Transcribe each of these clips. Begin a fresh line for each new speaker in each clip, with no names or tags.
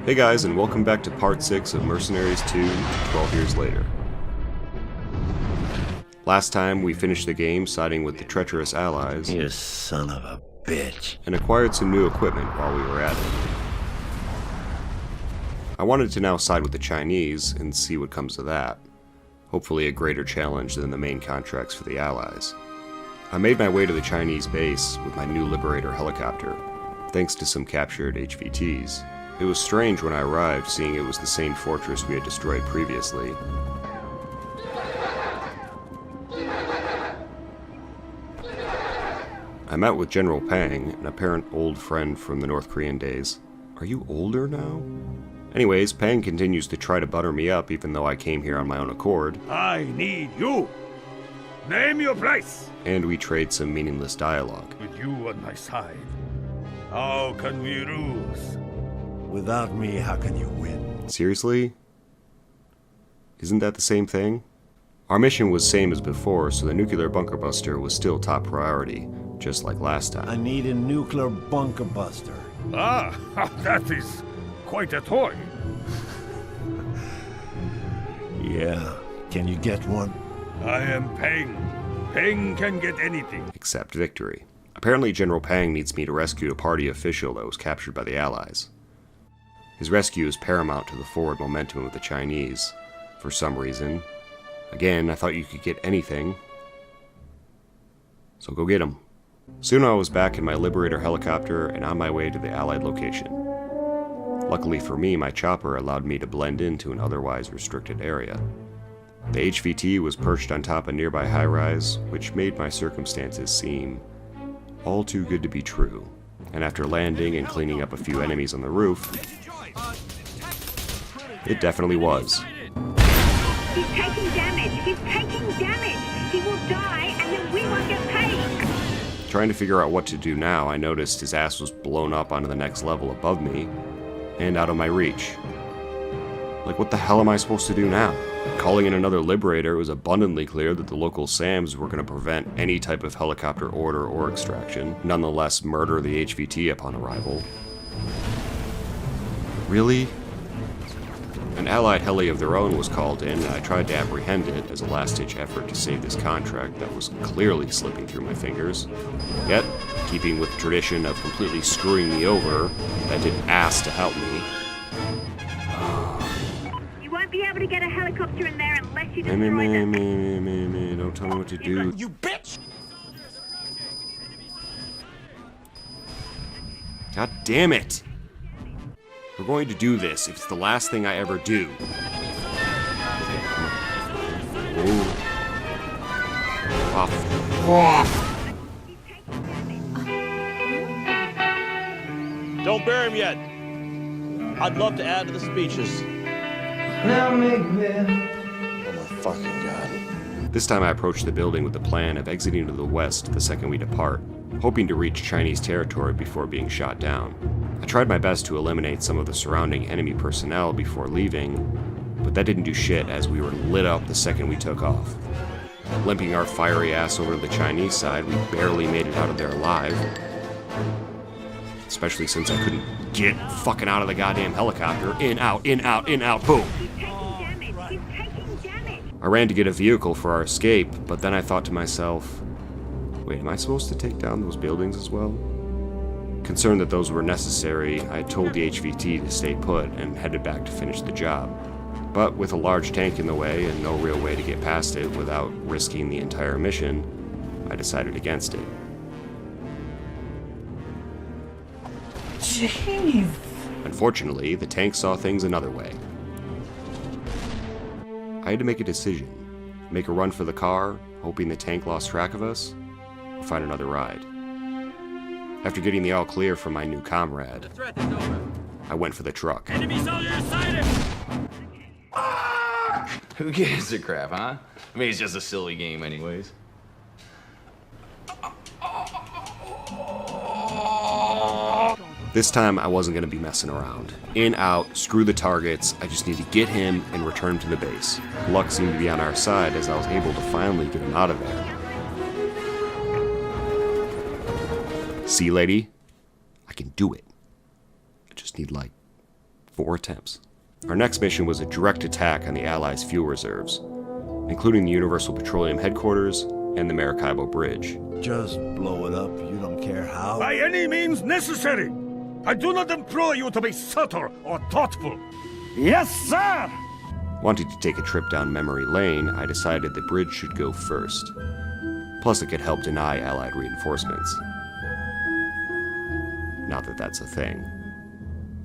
Hey guys, and welcome back to part 6 of Mercenaries 2, 12 years later. Last time, we finished the game siding with the treacherous allies.
You son of a bitch.
And acquired some new equipment while we were at it. I wanted to now side with the Chinese and see what comes of that. Hopefully a greater challenge than the main contracts for the allies. I made my way to the Chinese base with my new Liberator helicopter, thanks to some captured HVTs. It was strange when I arrived, seeing it was the same fortress we had destroyed previously. I met with General Pang, an apparent old friend from the North Korean days. Are you older now? Anyways, Pang continues to try to butter me up even though I came here on my own accord.
I need you. Name your place.
And we trade some meaningless dialogue.
With you on my side, how can we lose?
Without me, how can you win?
Seriously? Isn't that the same thing? Our mission was same as before, so the nuclear bunker buster was still top priority, just like last time.
I need a nuclear bunker buster.
Ah, that is quite a toy.
Yeah. Can you get one?
I am Peng. Peng can get anything.
Except victory. Apparently General Pang needs me to rescue a party official that was captured by the Allies. His rescue is paramount to the forward momentum of the Chinese, for some reason. Again, I thought you could get anything. So go get him. Soon I was back in my Liberator helicopter and on my way to the Allied location. Luckily for me, my chopper allowed me to blend into an otherwise restricted area. The HVT was perched on top a nearby high-rise, which made my circumstances seem all too good to be true. And after landing and cleaning up a few enemies on the roof, it definitely was.
He's taking damage! He's taking damage! He will die and then we won't get paid!
Trying to figure out what to do now, I noticed his ass was blown up onto the next level above me and out of my reach. Like, what the hell am I supposed to do now? Calling in another Liberator, it was abundantly clear that the local SAMs were going to prevent any type of helicopter order or extraction, nonetheless murder the HVT upon arrival. Really? An Allied heli of their own was called in, and I tried to apprehend it as a last-ditch effort to save this contract that was clearly slipping through my fingers. Yet, keeping with the tradition of completely screwing me over, that didn't ask to help me.
You won't be able to get a helicopter in there unless you destroy them.
Don't tell me what to do.
You bitch!
God damn it! We're going to do this if it's the last thing I ever do.
Don't bury him yet. I'd love to add to the speeches. Oh my fucking god.
This time I approached the building with the plan of exiting to the west the second we depart, hoping to reach Chinese territory before being shot down. I tried my best to eliminate some of the surrounding enemy personnel before leaving, but that didn't do shit as we were lit up the second we took off. Limping our fiery ass over to the Chinese side, we barely made it out of there alive. Especially since I couldn't get fucking out of the goddamn helicopter. In, out, boom!
He's taking damage! He's taking damage!
I ran to get a vehicle for our escape, but then I thought to myself, wait, am I supposed to take down those buildings as well? Concerned that those were necessary, I told the HVT to stay put and headed back to finish the job. But with a large tank in the way and no real way to get past it without risking the entire mission, I decided against it.
Jeez.
Unfortunately, the tank saw things another way. I had to make a decision. Make a run for the car, hoping the tank lost track of us, or find another ride. After getting the all clear from my new comrade, I went for the truck.
Enemy soldiers sighted!
Who gives a crap, huh? I mean, it's just a silly game anyways.
This time, I wasn't going to be messing around. In, out, screw the targets, I just need to get him and return to the base. Luck seemed to be on our side as I was able to finally get him out of there. See, lady? I can do it. I just need, like, 4 attempts. Our next mission was a direct attack on the Allies' fuel reserves, including the Universal Petroleum Headquarters and the Maracaibo Bridge.
Just blow it up. You don't care how.
By any means necessary. I do not implore you to be subtle or thoughtful. Yes, sir!
Wanting to take a trip down memory lane, I decided the bridge should go first. Plus, it could help deny Allied reinforcements. Not that that's a thing.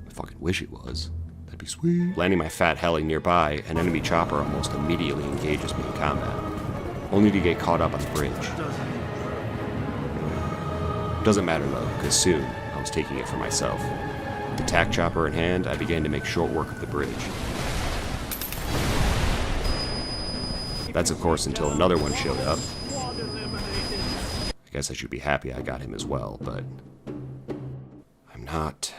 I fucking wish it was. That'd be sweet. Landing my fat heli nearby, an enemy chopper almost immediately engages me in combat, only to get caught up on the bridge. Doesn't matter though, because soon I was taking it for myself. With the TAC chopper in hand, I began to make short work of the bridge. That's of course until another one showed up. I guess I should be happy I got him as well, but I'm not.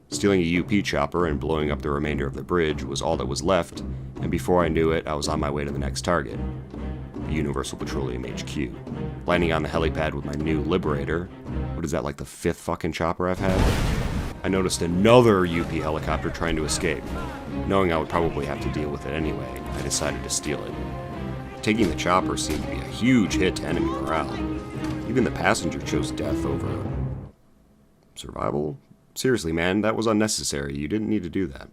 Stealing a UP chopper and blowing up the remainder of the bridge was all that was left, and before I knew it, I was on my way to the next target, the Universal Petroleum HQ. Landing on the helipad with my new Liberator, what is that, like the 5th fucking chopper I've had? I noticed another UP helicopter trying to escape. Knowing I would probably have to deal with it anyway, I decided to steal it. Taking the chopper seemed to be a huge hit to enemy morale. Even the passenger chose death over survival? Seriously, man, that was unnecessary. You didn't need to do that.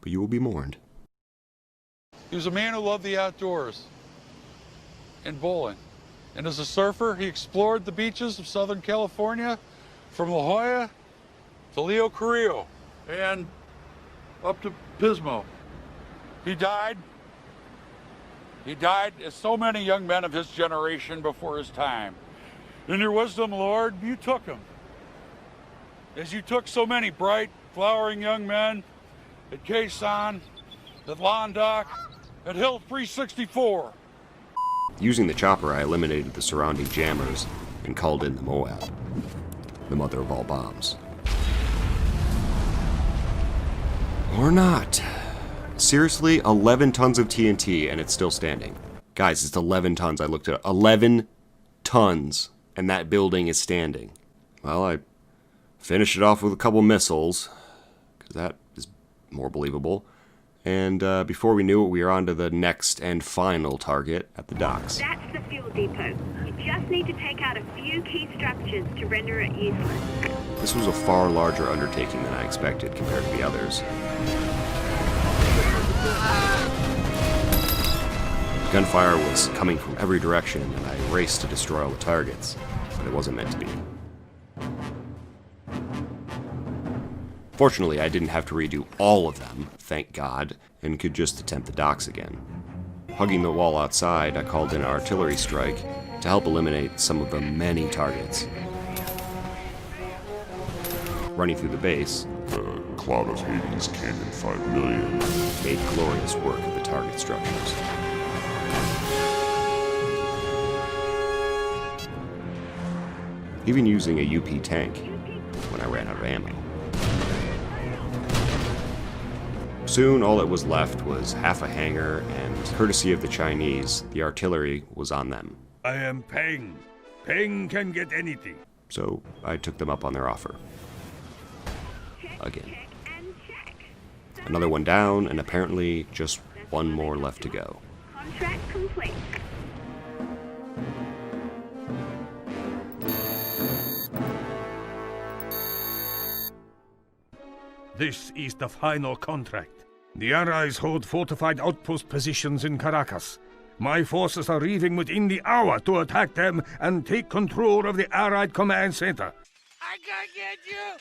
But you will be mourned.
He was a man who loved the outdoors and bowling. And as a surfer, he explored the beaches of Southern California from La Jolla to Leo Carrillo and up to Pismo. He died, as so many young men of his generation before his time. In your wisdom, Lord, you took him. As you took so many bright, flowering young men at Quezon, at Londoc, at Hill 364.
Using the chopper, I eliminated the surrounding jammers and called in the Moab, the mother of all bombs. Or not. Seriously, 11 tons of TNT and it's still standing. Guys, it's 11 tons. I looked at it. 11 tons, and that building is standing. Well, I finished it off with a couple missiles, because that is more believable. And before we knew it, we were on to the next and final target at the docks.
That's the fuel depot. You just need to take out a few key structures to render it useless.
This was a far larger undertaking than I expected compared to the others. Gunfire was coming from every direction, and I raced to destroy all the targets, but it wasn't meant to be. Fortunately, I didn't have to redo all of them, thank God, and could just attempt the docks again. Hugging the wall outside, I called in an artillery strike to help eliminate some of the many targets. Running through the base,
The Cloud of Hades Canyon 5 million.
made glorious work of the target structures. Even using a UP tank when I ran out of ammo. Soon, all that was left was half a hangar, and courtesy of the Chinese, the artillery was on them.
I am Peng. Peng can get anything.
So I took them up on their offer. Again.
Check and check.
Another one down, and apparently just one more left to go.
Contract complete.
This is the final contract. The Allies hold fortified outpost positions in Caracas. My forces are leaving within the hour to attack them and take control of the Allied command center.
I gotta get you!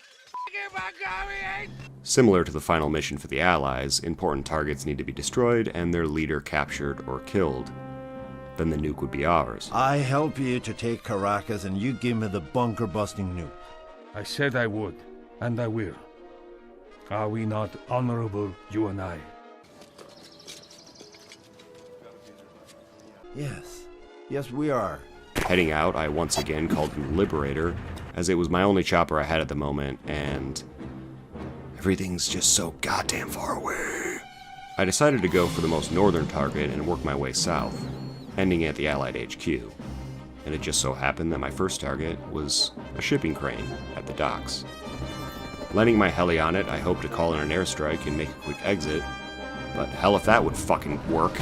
Fucking
Similar to the final mission for the Allies, important targets need to be destroyed and their leader captured or killed. Then the nuke would be ours.
I help you to take Caracas and you give me the bunker-busting nuke.
I said I would, and I will. Are we not honorable, you and I?
Yes. Yes, we are.
Heading out, I once again called in the Liberator, as it was my only chopper I had at the moment, and everything's just so goddamn far away. I decided to go for the most northern target and work my way south, ending at the Allied HQ. And it just so happened that my first target was a shipping crane at the docks. Landing my heli on it, I hope to call in an airstrike and make a quick exit, but hell if that would fucking work.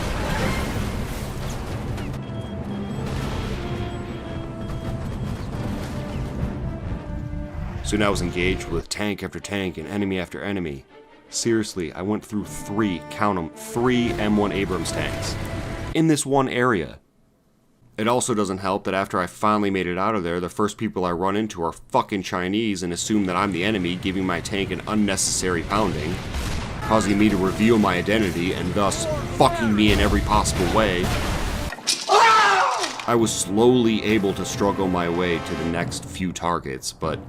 Soon I was engaged with tank after tank and enemy after enemy. Seriously, I went through count 'em, 3 M1 Abrams tanks in this one area. It also doesn't help that after I finally made it out of there, the first people I run into are fucking Chinese and assume that I'm the enemy, giving my tank an unnecessary pounding, causing me to reveal my identity and thus fucking me in every possible way. I was slowly able to struggle my way to the next few targets, but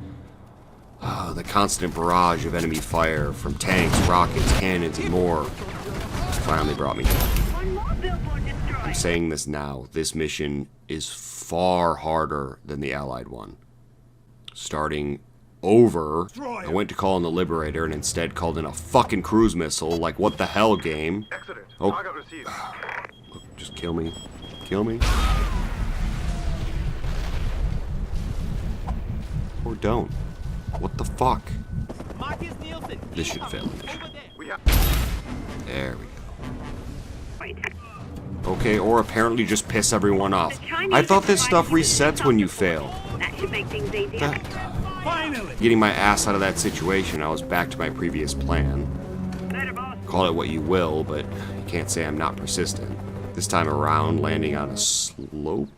the constant barrage of enemy fire from tanks, rockets, cannons, and more finally brought me down.
One more billboard destroyed.
I'm saying this now. This mission is far harder than the Allied one. Starting over, I went to call in the Liberator and instead called in a fucking cruise missile. Like, what the hell, game? Oh, just kill me. Kill me. Or don't. What the fuck? This should fail the mission. There we go. Okay, or apparently just piss everyone off. I thought this stuff resets when you fail.
That should make things easier.
Getting my ass out of that situation, I was back to my previous plan. Call it what you will, but you can't say I'm not persistent. This time around, landing on a slope.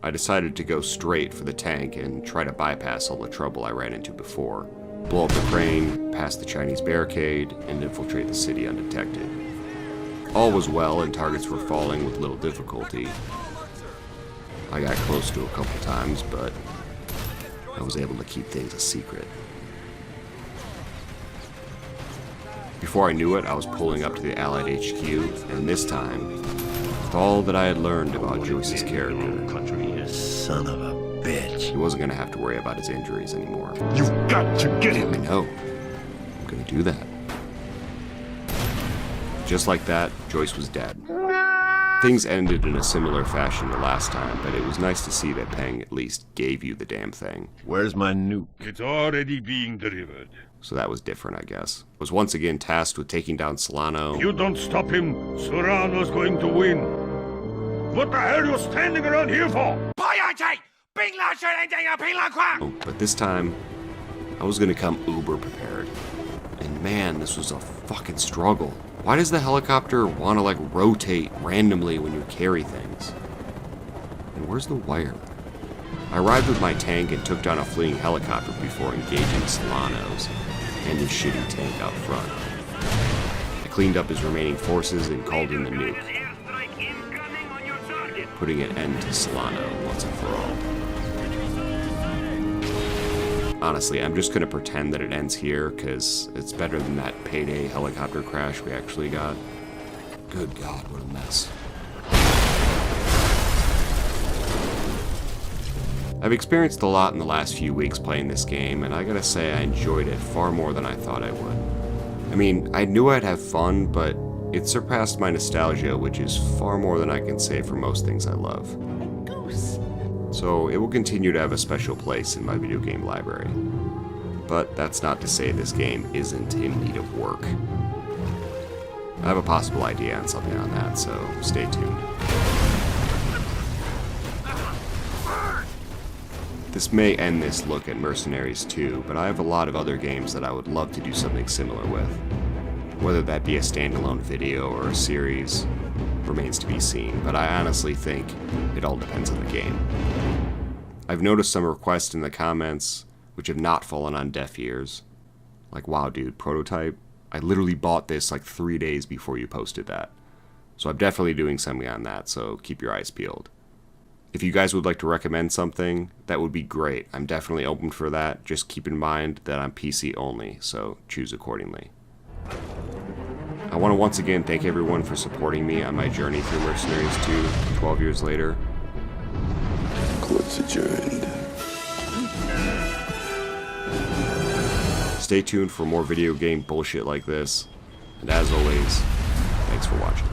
I decided to go straight for the tank and try to bypass all the trouble I ran into before. Blow up the crane, pass the Chinese barricade, and infiltrate the city undetected. All was well and targets were falling with little difficulty. I got close to a couple times, but I was able to keep things a secret. Before I knew it, I was pulling up to the Allied HQ, and this time, with all that I had learned about Joyce's character,
Son of a bitch.
he wasn't going to have to worry about his injuries anymore.
You've got to get him.
I know. I'm going to do that. Just like that, Joyce was dead. Things ended in a similar fashion to last time, but it was nice to see that Peng at least gave you the damn thing.
Where's my nuke?
It's already being delivered.
So that was different, I guess. Was once again tasked with taking down Solano.
You don't stop him, Serrano's going to win. What the hell are you standing around here for?
Oh, but this time, I was gonna come uber prepared. And man, this was a fucking struggle. Why does the helicopter want to like rotate randomly when you carry things? And where's the wire? I arrived with my tank and took down a fleeing helicopter before engaging Solano's and his shitty tank out front. I cleaned up his remaining forces and called in the nuke, putting an end to Solano once and for all. Honestly, I'm just gonna pretend that it ends here, because it's better than that payday helicopter crash we actually got. Good God, what a mess. I've experienced a lot in the last few weeks playing this game, and I gotta say I enjoyed it far more than I thought I would. I mean, I knew I'd have fun, but it surpassed my nostalgia, which is far more than I can say for most things I love. So it will continue to have a special place in my video game library. But that's not to say this game isn't in need of work. I have a possible idea on something on that, so stay tuned. This may end this look at Mercenaries 2, but I have a lot of other games that I would love to do something similar with. Whether that be a standalone video or a series remains to be seen, but I honestly think it all depends on the game. I've noticed some requests in the comments which have not fallen on deaf ears. Like, wow dude, Prototype? I literally bought this like 3 days before you posted that. So I'm definitely doing something on that, so keep your eyes peeled. If you guys would like to recommend something, that would be great. I'm definitely open for that. Just keep in mind that I'm PC only, so choose accordingly. I want to once again thank everyone for supporting me on my journey through Mercenaries 2 12 years later.
Court's adjourned.
Stay tuned for more video game bullshit like this. And as always, thanks for watching.